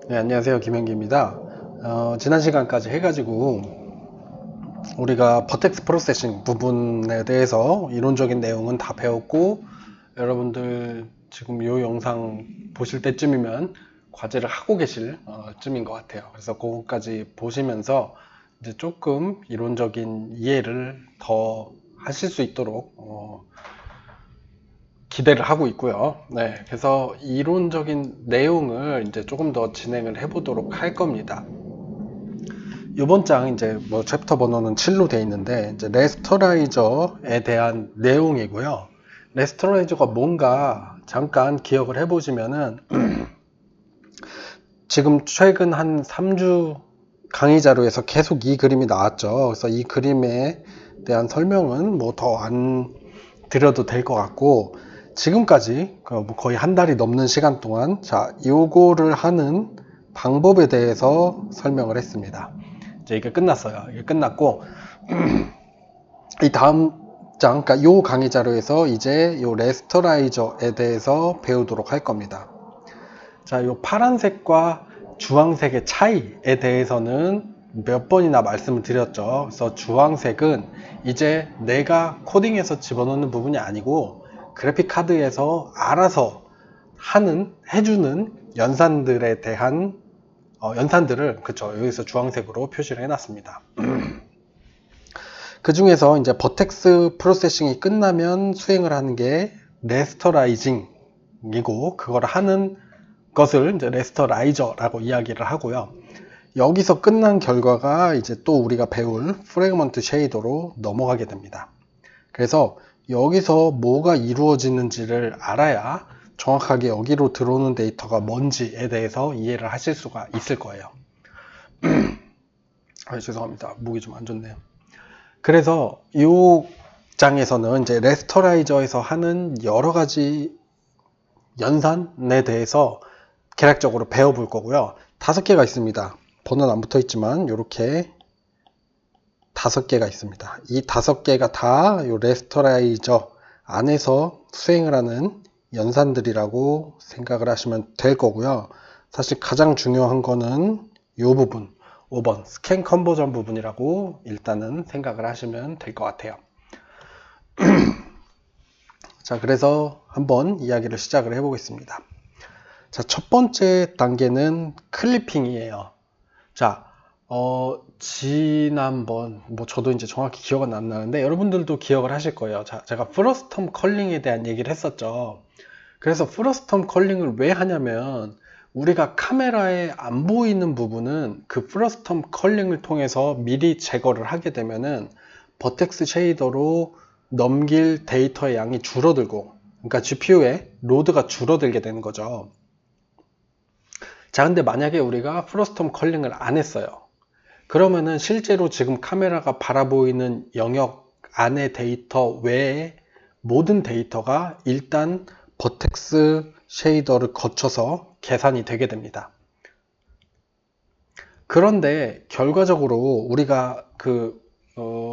네, 안녕하세요. 김현기입니다. 지난 시간까지 해가지고 우리가 버텍스 프로세싱 부분에 대해서 이론적인 내용은 다 배웠고, 여러분들 지금 이 영상 보실 때쯤이면 과제를 하고 계실 쯤인 것 같아요. 그래서 그거까지 보시면서 이제 조금 이론적인 이해를 더 하실 수 있도록 기대를 하고 있고요. 네, 그래서 이론적인 내용을 이제 조금 더 진행을 해보도록 할 겁니다. 이번 장 이제 뭐 챕터 번호는 7로 되어 있는데 이제 레스터라이저에 대한 내용이고요. 레스터라이저가 뭔가 잠깐 기억을 해보시면은 지금 최근 한 3주 강의 자료에서 계속 이 그림이 나왔죠. 그래서 이 그림에 대한 설명은 뭐 더 안 드려도 될 것 같고, 지금까지 뭐 거의 한 달이 넘는 시간 동안 자 요거를 하는 방법에 대해서 설명을 했습니다. 이제 이게 끝났어요. 이게 끝났고 이 다음 장, 그러니까 요 강의 자료에서 이제 요 레스터라이저에 대해서 배우도록 할 겁니다. 자, 요 파란색과 주황색의 차이에 대해서는 몇 번이나 말씀을 드렸죠. 그래서 주황색은 이제 내가 코딩에서 집어넣는 부분이 아니고 그래픽 카드에서 알아서 해주는 연산들에 대한 연산들을 그쵸 여기서 주황색으로 표시를 해놨습니다. 그 중에서 이제 버텍스 프로세싱이 끝나면 수행을 하는 게 레스터라이징이고, 그걸 하는 것을 이제 레스터라이저라고 이야기를 하고요. 여기서 끝난 결과가 이제 또 우리가 배울 프래그먼트 쉐이더로 넘어가게 됩니다. 그래서 여기서 뭐가 이루어지는지를 알아야 정확하게 여기로 들어오는 데이터가 뭔지에 대해서 이해를 하실 수가 있을 거예요. 죄송합니다. 목이 좀 안 좋네요. 그래서 이 장에서는 이제 레스터라이저에서 하는 여러 가지 연산에 대해서 개략적으로 배워볼 거고요. 5개가 있습니다. 번호는 안 붙어 있지만 이렇게 5개가 있습니다. 이 5개가 다 이 레스터라이저 안에서 수행을 하는 연산들이라고 생각을 하시면 될 거고요. 사실 가장 중요한 거는 이 부분 5번 스캔 컨버전 부분이라고 일단은 생각을 하시면 될 것 같아요. 자, 그래서 한번 이야기를 시작을 해보겠습니다. 자, 첫 번째 단계는 클리핑이에요. 자, 지난번, 뭐 저도 이제 정확히 기억은 안 나는데 여러분들도 기억을 하실 거예요. 자, 제가 프러스텀 컬링에 대한 얘기를 했었죠. 그래서 프러스텀 컬링을 왜 하냐면 우리가 카메라에 안 보이는 부분은 그 프러스텀 컬링을 통해서 미리 제거를 하게 되면은 버텍스 쉐이더로 넘길 데이터의 양이 줄어들고, 그러니까 GPU의 로드가 줄어들게 되는 거죠. 자, 근데 만약에 우리가 프러스텀 컬링을 안 했어요. 그러면은 실제로 지금 카메라가 바라보이는 영역 안의 데이터 외에 모든 데이터가 일단 버텍스 쉐이더를 거쳐서 계산이 되게 됩니다. 그런데 결과적으로 우리가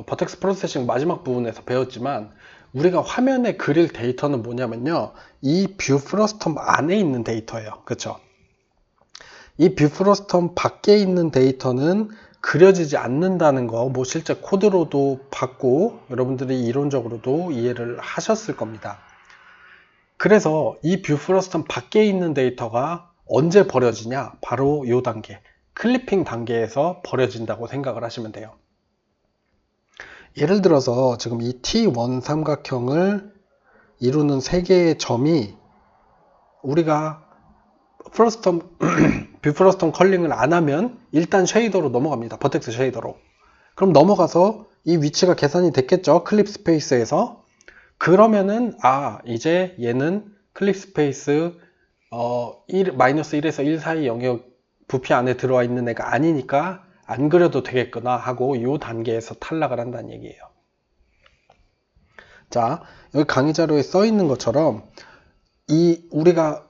버텍스 프로세싱 마지막 부분에서 배웠지만 우리가 화면에 그릴 데이터는 뭐냐면요, 이 뷰 프로스텀 안에 있는 데이터예요. 그렇죠? 이 뷰 프로스텀 밖에 있는 데이터는 그려지지 않는다는 거, 뭐 실제 코드로도 봤고 여러분들이 이론적으로도 이해를 하셨을 겁니다. 그래서 이 뷰 프로스텀 밖에 있는 데이터가 언제 버려지냐? 바로 이 단계, 클리핑 단계에서 버려진다고 생각을 하시면 돼요. 예를 들어서 지금 이 T1 삼각형을 이루는 3개의 점이 우리가 뷰 프로스텀 컬링을 안 하면 일단 쉐이더로 넘어갑니다. 버텍스 쉐이더로. 그럼 넘어가서 이 위치가 계산이 됐겠죠. 클립 스페이스에서. 그러면은 이제 얘는 클립 스페이스 -1에서 1 사이 영역 부피 안에 들어와 있는 애가 아니니까 안 그려도 되겠구나 하고 이 단계에서 탈락을 한다는 얘기예요. 자, 여기 강의 자료에 써 있는 것처럼 우리가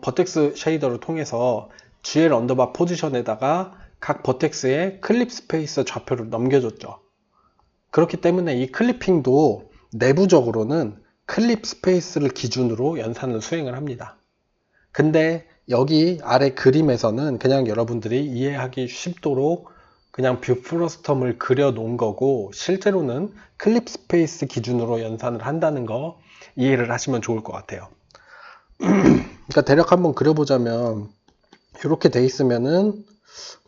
버텍스 쉐이더를 통해서 GL 언더바 포지션에다가 각 버텍스의 클립 스페이스 좌표를 넘겨줬죠. 그렇기 때문에 이 클리핑도 내부적으로는 클립 스페이스를 기준으로 연산을 수행을 합니다. 근데 여기 아래 그림에서는 그냥 여러분들이 이해하기 쉽도록 그냥 뷰 프로스텀을 그려 놓은 거고, 실제로는 클립 스페이스 기준으로 연산을 한다는 거 이해를 하시면 좋을 것 같아요. 그러니까 대략 한번 그려보자면 이렇게 돼 있으면은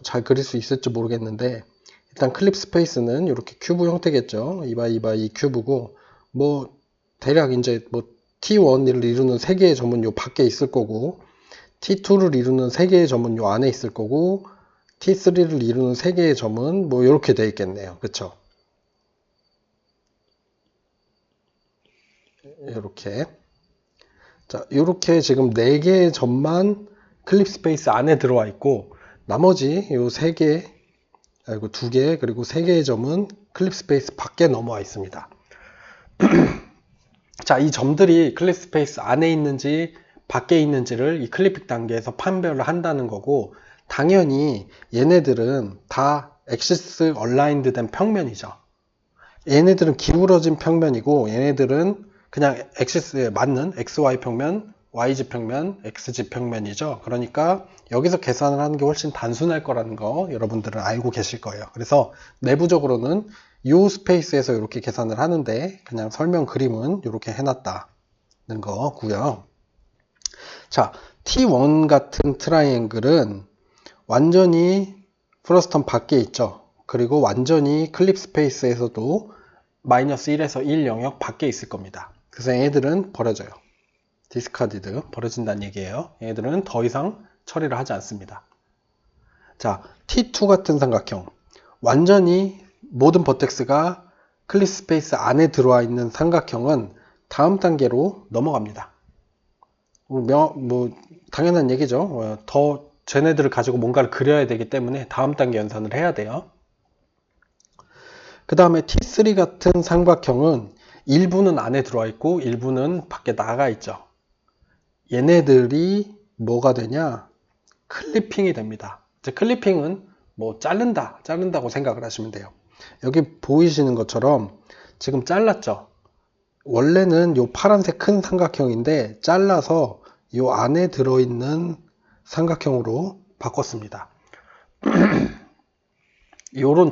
잘 그릴 수 있을지 모르겠는데, 일단 클립 스페이스는 이렇게 큐브 형태겠죠. 2x2x2 큐브고, 뭐 대략 이제 뭐 T1을 이루는 3개의 점은 요 밖에 있을 거고, T2를 이루는 3개의 점은 요 안에 있을 거고, T3를 이루는 3개의 점은 뭐 이렇게 돼 있겠네요. 그쵸? 이렇게. 자, 이렇게 지금 4개의 점만 클립 스페이스 안에 들어와 있고, 나머지 요 3개, 그리고 2개, 그리고 3개의 점은 클립 스페이스 밖에 넘어와 있습니다. 자, 이 점들이 클립 스페이스 안에 있는지 밖에 있는지를 이 클리픽 단계에서 판별을 한다는 거고, 당연히 얘네들은 다 엑시스 얼라인드 된 평면이죠. 얘네들은 기울어진 평면이고, 얘네들은 그냥 엑시스에 맞는 XY 평면, YZ 평면, XZ 평면이죠. 그러니까 여기서 계산을 하는 게 훨씬 단순할 거라는 거 여러분들은 알고 계실 거예요. 그래서 내부적으로는 이 스페이스에서 이렇게 계산을 하는데, 그냥 설명 그림은 이렇게 해놨다는 거고요. 자, T1 같은 트라이앵글은 완전히 프로스텀 밖에 있죠. 그리고 완전히 클립 스페이스에서도 마이너스 1에서 1 영역 밖에 있을 겁니다. 그래서 얘들은 버려져요. 디스카디드, 버려진다는 얘기예요. 얘들은 더 이상 처리를 하지 않습니다. 자, T2 같은 삼각형, 완전히 모든 버텍스가 클립 스페이스 안에 들어와 있는 삼각형은 다음 단계로 넘어갑니다. 뭐 당연한 얘기죠. 더 쟤네들을 가지고 뭔가를 그려야 되기 때문에 다음 단계 연산을 해야 돼요. 그 다음에 T3 같은 삼각형은 일부는 안에 들어와 있고 일부는 밖에 나가 있죠. 얘네들이 뭐가 되냐? 클리핑이 됩니다. 이제 클리핑은 뭐 자른다고 생각을 하시면 돼요. 여기 보이시는 것처럼 지금 잘랐죠. 원래는 요 파란색 큰 삼각형인데 잘라서 요 안에 들어있는 삼각형으로 바꿨습니다. 요런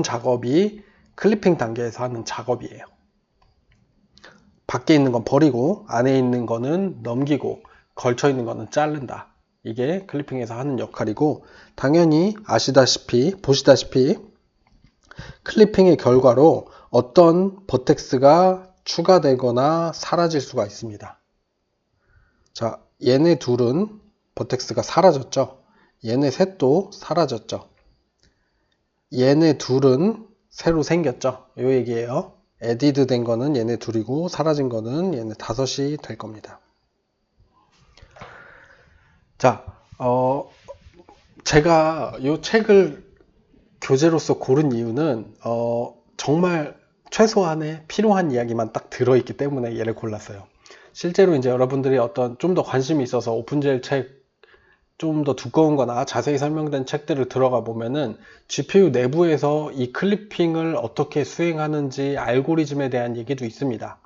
작업이 클리핑 단계에서 하는 작업이에요. 밖에 있는 건 버리고 안에 있는 거는 넘기고 걸쳐 있는 거는 자른다. 이게 클리핑에서 하는 역할이고, 당연히 보시다시피 클리핑의 결과로 어떤 버텍스가 추가되거나 사라질 수가 있습니다. 자, 얘네 둘은 버텍스가 사라졌죠. 얘네 셋도 사라졌죠. 얘네 둘은 새로 생겼죠. 요 얘기예요. 에디드 된 거는 얘네 둘이고 사라진 거는 얘네 5이 될 겁니다. 자, 제가 이 책을 교재로서 고른 이유는 정말 최소한의 필요한 이야기만 딱 들어있기 때문에 얘를 골랐어요. 실제로 이제 여러분들이 어떤 좀 더 관심이 있어서 오픈젤 책, 좀 더 두꺼운 거나 자세히 설명된 책들을 들어가 보면은 GPU 내부에서 이 클리핑을 어떻게 수행하는지 알고리즘에 대한 얘기도 있습니다.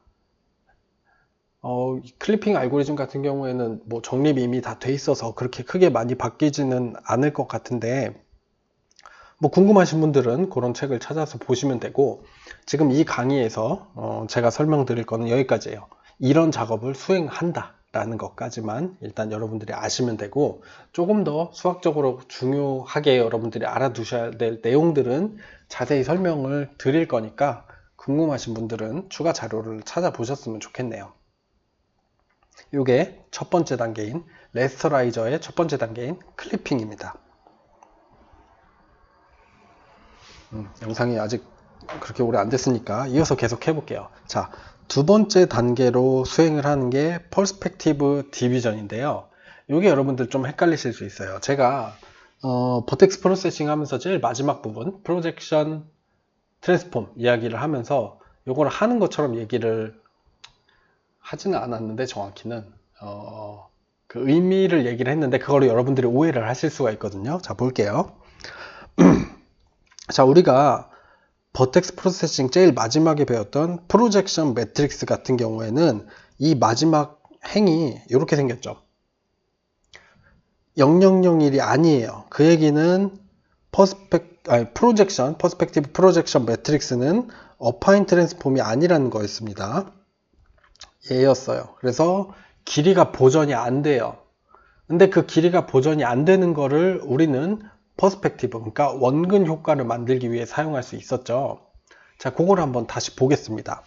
클리핑 알고리즘 같은 경우에는 뭐 정립이 이미 다 돼 있어서 그렇게 크게 많이 바뀌지는 않을 것 같은데, 뭐 궁금하신 분들은 그런 책을 찾아서 보시면 되고, 지금 이 강의에서 제가 설명드릴 거는 여기까지예요. 이런 작업을 수행한다 라는 것까지만 일단 여러분들이 아시면 되고, 조금 더 수학적으로 중요하게 여러분들이 알아두셔야 될 내용들은 자세히 설명을 드릴 거니까 궁금하신 분들은 추가 자료를 찾아보셨으면 좋겠네요. 이게 첫 번째 단계인 레스터라이저의 첫 번째 단계인 클리핑입니다. 영상이 아직 그렇게 오래 안 됐으니까 이어서 계속 해볼게요. 자, 두 번째 단계로 수행을 하는 게 퍼스펙티브 디비전인데요. 이게 여러분들 좀 헷갈리실 수 있어요. 제가 버텍스 프로세싱 하면서 제일 마지막 부분 프로젝션 트랜스폼 이야기를 하면서 이걸 하는 것처럼 얘기를 하지는 않았는데, 정확히는 그 의미를 얘기를 했는데 그거를 여러분들이 오해를 하실 수가 있거든요. 자, 볼게요. 자, 우리가 버텍스 프로세싱 제일 마지막에 배웠던 프로젝션 매트릭스 같은 경우에는 이 마지막 행이 이렇게 생겼죠. 0001이 아니에요. 그 얘기는 퍼스펙티브 프로젝션 매트릭스는 어파인 트랜스폼이 아니라는 거였습니다. 얘였어요. 그래서 길이가 보전이 안 돼요. 근데 그 길이가 보전이 안 되는 거를 우리는 퍼스펙티브, 그러니까 원근 효과를 만들기 위해 사용할 수 있었죠. 자, 그걸 한번 다시 보겠습니다.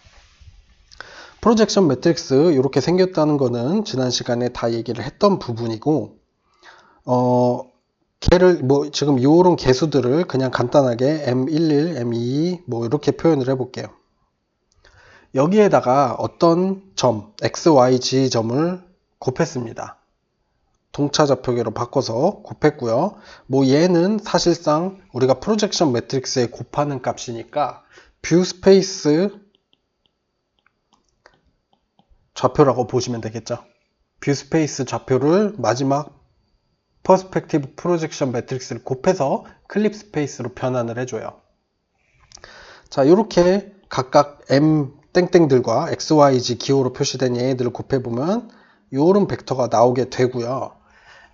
프로젝션 매트릭스 이렇게 생겼다는 거는 지난 시간에 다 얘기를 했던 부분이고, 걔를 지금 이런 개수들을 그냥 간단하게 M11, M22 이렇게 표현을 해볼게요. 여기에다가 어떤 점, X, Y, Z 점을 곱했습니다. 동차좌표계로 바꿔서 곱했고요. 얘는 사실상 우리가 프로젝션 매트릭스에 곱하는 값이니까 뷰 스페이스 좌표라고 보시면 되겠죠. 뷰 스페이스 좌표를 마지막 퍼스펙티브 프로젝션 매트릭스를 곱해서 클립 스페이스로 변환을 해줘요. 자, 이렇게 각각 M 땡땡들과 X, Y, Z 기호로 표시된 얘네들을 곱해보면 이런 벡터가 나오게 되고요.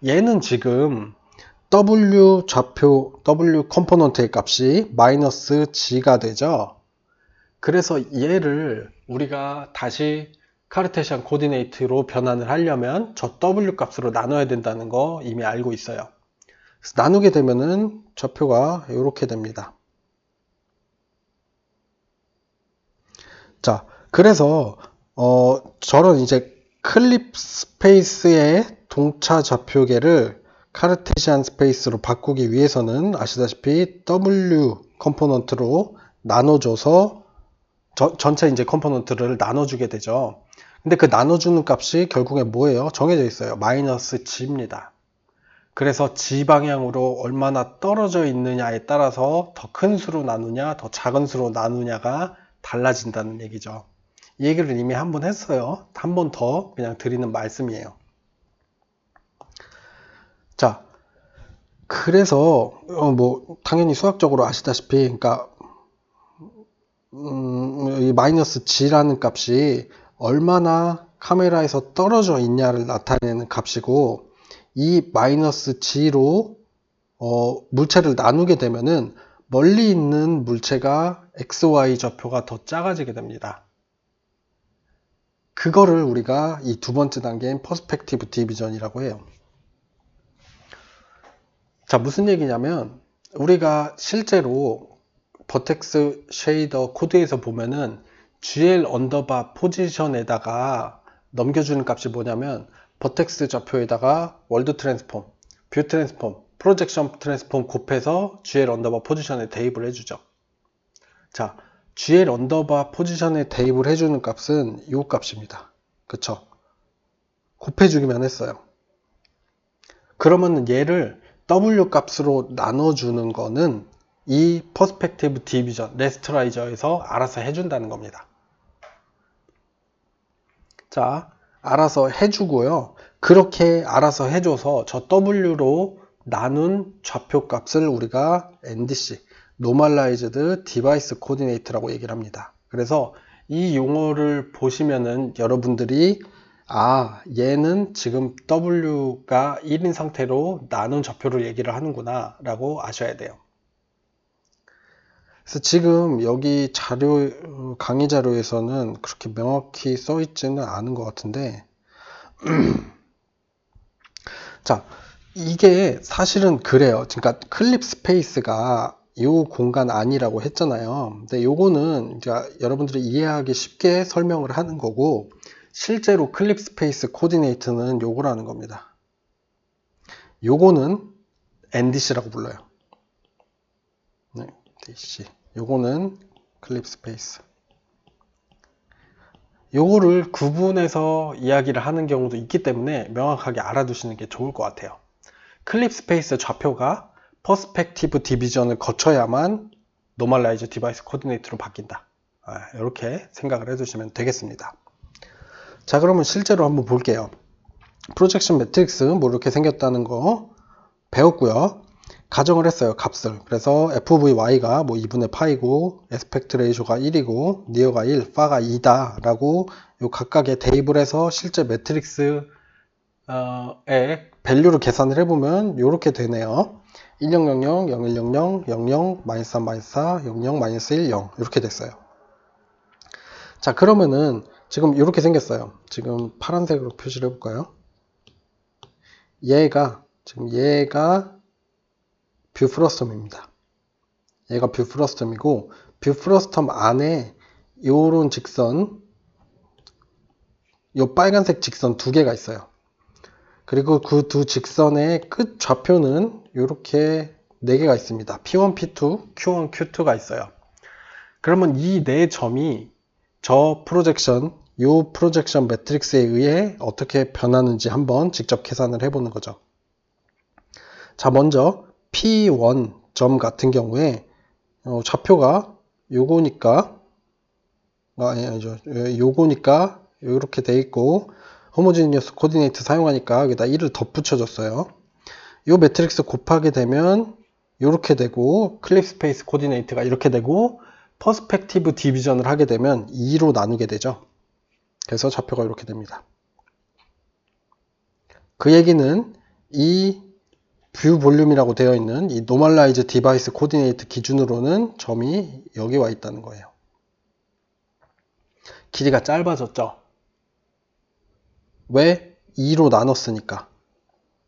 얘는 지금 W 좌표, W 컴포넌트의 값이 마이너스 G가 되죠. 그래서 얘를 우리가 다시 카르테시안 코디네이트로 변환을 하려면 저 W 값으로 나눠야 된다는 거 이미 알고 있어요. 그래서 나누게 되면은 좌표가 이렇게 됩니다. 자, 그래서 저런 이제 클립 스페이스의 동차 좌표계를 카르테시안 스페이스로 바꾸기 위해서는 아시다시피 W 컴포넌트로 나눠줘서 전체 이제 컴포넌트를 나눠주게 되죠. 근데 그 나눠주는 값이 결국에 뭐예요? 정해져 있어요. 마이너스 G입니다. 그래서 G 방향으로 얼마나 떨어져 있느냐에 따라서 더 큰 수로 나누냐, 더 작은 수로 나누냐가 달라진다는 얘기죠. 이 얘기를 이미 한 번 했어요. 한 번 더 그냥 드리는 말씀이에요. 자, 그래서 당연히 수학적으로 아시다시피, 그러니까 이 마이너스 G라는 값이 얼마나 카메라에서 떨어져 있냐를 나타내는 값이고, 이 마이너스 G로 물체를 나누게 되면은 멀리 있는 물체가 XY 좌표가 더 작아지게 됩니다. 그거를 우리가 이 두 번째 단계인 퍼스펙티브 디비전이라고 해요. 자, 무슨 얘기냐면 우리가 실제로 버텍스 쉐이더 코드에서 보면은 GL 언더바 포지션에다가 넘겨주는 값이 뭐냐면 버텍스 좌표에다가 월드 트랜스폼, 뷰 트랜스폼, 프로젝션 트랜스폼 곱해서 GL 언더바 포지션에 대입을 해주죠. 자, GL 언더바 포지션에 대입을 해주는 값은 이 값입니다. 그쵸? 곱해주기만 했어요. 그러면 얘를 W 값으로 나눠주는 거는 이 퍼스펙티브 디비전, 레스터라이저에서 알아서 해준다는 겁니다. 자, 알아서 해주고요. 그렇게 알아서 해줘서 저 W로 나눈 좌표 값을 우리가 NDC, Normalized Device Coordinate라고 얘기를 합니다. 그래서 이 용어를 보시면은 여러분들이 얘는 지금 W가 1인 상태로 나눈 좌표를 얘기를 하는구나 라고 아셔야 돼요. 그래서 지금 여기 강의 자료에서는 그렇게 명확히 써 있지는 않은 것 같은데 자, 이게 사실은 그래요. 그러니까 클립 스페이스가 이 공간 아니라고 했잖아요. 근데 요거는 이제 여러분들이 이해하기 쉽게 설명을 하는 거고, 실제로 클립 스페이스 코디네이트는 요거라는 겁니다. 요거는 NDC라고 불러요. 네, DC. 요거는 클립 스페이스. 요거를 구분해서 이야기를 하는 경우도 있기 때문에 명확하게 알아두시는 게 좋을 것 같아요. 클립 스페이스 좌표가 퍼스펙티브 디비전을 거쳐야만 노멀라이즈 디바이스 코디네이트로 바뀐다. 이렇게 생각을 해두시면 되겠습니다. 자, 그러면 실제로 한번 볼게요. 프로젝션 매트릭스 이렇게 생겼다는 거 배웠고요. 가정을 했어요. 값을. 그래서 FVY가 2분의 파이고 에스펙트 레이쇼가 1이고 니어가 1, 파가 2다 라고 요 각각의 대입을 해서 실제 매트릭스의 밸류로 계산을 해보면 이렇게 되네요. 1000, 0100, 00, -3, -4, 00, -1, 0 이렇게 됐어요. 자, 그러면은 지금 이렇게 생겼어요. 지금 파란색으로 표시를 해볼까요? 얘가 뷰 프러스텀입니다. 얘가 뷰 프러스텀이고, 뷰 프러스텀 안에 요런 직선, 요 빨간색 직선 두 개가 있어요. 그리고 그 두 직선의 끝 좌표는 이렇게 네 개가 있습니다. P1, P2, Q1, Q2가 있어요. 그러면 이 네 점이 저 프로젝션, 요 프로젝션 매트릭스에 의해 어떻게 변하는지 한번 직접 계산을 해보는 거죠. 자, 먼저 P1 점 같은 경우에 좌표가 요거니까 아니죠. 요거니까 이렇게 돼 있고 호모지니어스 코디네이트 사용하니까 여기다 1을 덧붙여 줬어요. 요 매트릭스 곱하게 되면 이렇게 되고 클립 스페이스 코디네이트가 이렇게 되고 퍼스펙티브 디비전을 하게 되면 2로 나누게 되죠. 그래서 좌표가 이렇게 됩니다. 그 얘기는 이 뷰 볼륨이라고 되어 있는 이 노멀라이즈 디바이스 코디네이트 기준으로는 점이 여기 와 있다는 거예요. 길이가 짧아졌죠. 왜? 2로 나눴으니까.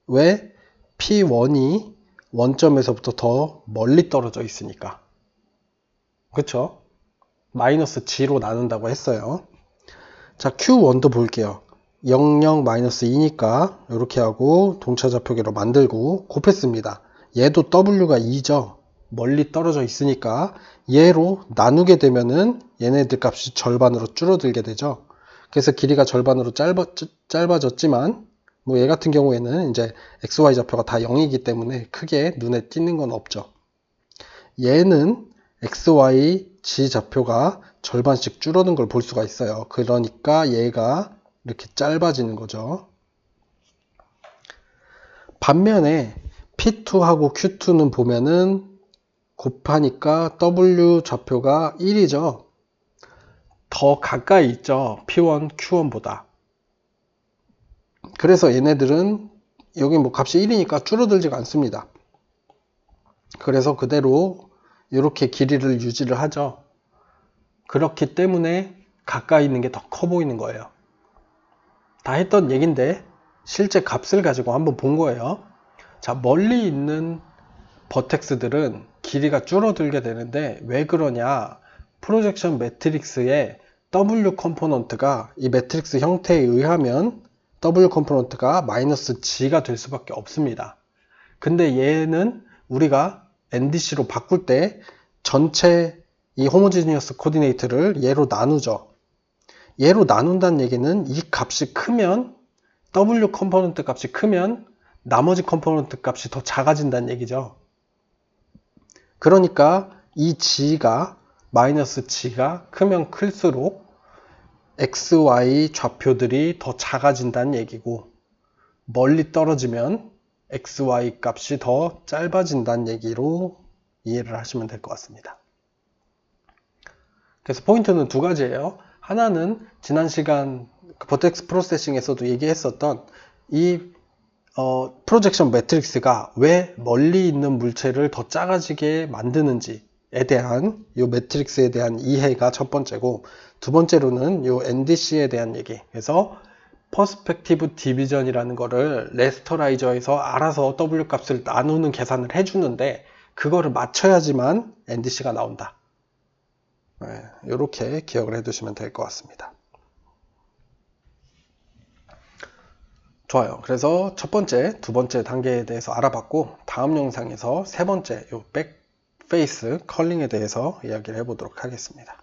왜? P1이 원점에서부터 더 멀리 떨어져 있으니까. 그쵸? 마이너스 G로 나눈다고 했어요. 자, Q1도 볼게요. 00 마이너스 2니까 이렇게 하고 동차 좌표계로 만들고 곱했습니다. 얘도 W가 2죠. 멀리 떨어져 있으니까 얘로 나누게 되면은 얘네들 값이 절반으로 줄어들게 되죠. 그래서 길이가 절반으로 짧아졌지만 뭐 얘 같은 경우에는 이제 XY 좌표가 다 0이기 때문에 크게 눈에 띄는 건 없죠. 얘는 XY G 좌표가 절반씩 줄어든 걸 볼 수가 있어요. 그러니까 얘가 이렇게 짧아지는 거죠. 반면에 P2하고 Q2는 보면은 곱하니까 W 좌표가 1이죠. 더 가까이 있죠. P1, Q1보다. 그래서 얘네들은 여기 뭐 값이 1이니까 줄어들지가 않습니다. 그래서 그대로 이렇게 길이를 유지를 하죠. 그렇기 때문에 가까이 있는 게 더 커 보이는 거예요. 다 했던 얘긴데 실제 값을 가지고 한번 본 거예요. 자, 멀리 있는 버텍스들은 길이가 줄어들게 되는데 왜 그러냐? 프로젝션 매트릭스의 W 컴포넌트가 이 매트릭스 형태에 의하면 W 컴포넌트가 마이너스 G가 될 수밖에 없습니다. 근데 얘는 우리가 NDC로 바꿀 때 전체 이 호모지니어스 코디네이트를 얘로 나누죠. 얘로 나눈다는 얘기는 이 값이 크면 W 컴포넌트 값이 크면 나머지 컴포넌트 값이 더 작아진다는 얘기죠. 그러니까 이 G가 마이너스 G가 크면 클수록 XY 좌표들이 더 작아진다는 얘기고 멀리 떨어지면 XY 값이 더 짧아진다는 얘기로 이해를 하시면 될 것 같습니다. 그래서 포인트는 두 가지예요. 하나는 지난 시간 버텍스 프로세싱에서도 얘기했었던 이 프로젝션 매트릭스가 왜 멀리 있는 물체를 더 작아지게 만드는지에 대한 이 매트릭스에 대한 이해가 첫 번째고, 두 번째로는 이 NDC에 대한 얘기. 그래서 퍼스펙티브 디비전이라는 거를 레스터라이저에서 알아서 W 값을 나누는 계산을 해주는데 그거를 맞춰야지만 NDC가 나온다. 네, 이렇게 기억을 해두시면 될 것 같습니다. 좋아요. 그래서 첫 번째, 두 번째 단계에 대해서 알아봤고, 다음 영상에서 세 번째, 이 백페이스 컬링에 대해서 이야기를 해보도록 하겠습니다.